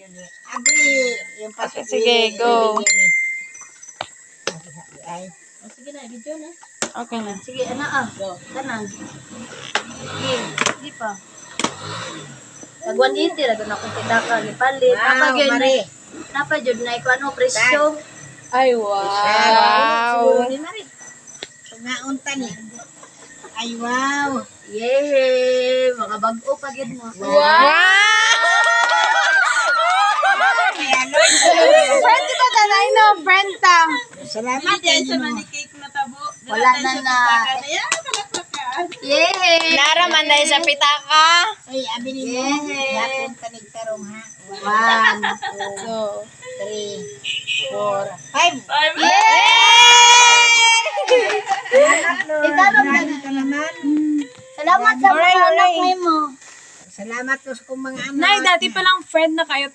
Abi, yung Okay, sige, go. Sige na, video na. Okay na. Sige, go. Kanang. Sige, hindi pa. Tag 180 ra gud akong pitaka ni palit. Napa jud na iko ano presyo. Ay, wow. Siguro ni Mari. Tungaon ta ni. Ay, wow. Yay! Mga bag-o pa gid mo. Friend ba tanay no? Friend ta. Salamat din sa cake na tabo. Wala na. Yay! Nara man dahil sa pitaka. Ay, abi ni mo. Yapon ka ni tarong ha. 1, 2, 3, 4, 5. Itanong na. Ka naman. Salamat sa mga anak mo. Salamat po sa kong mga anak. Nay, dati palang friend na kayo.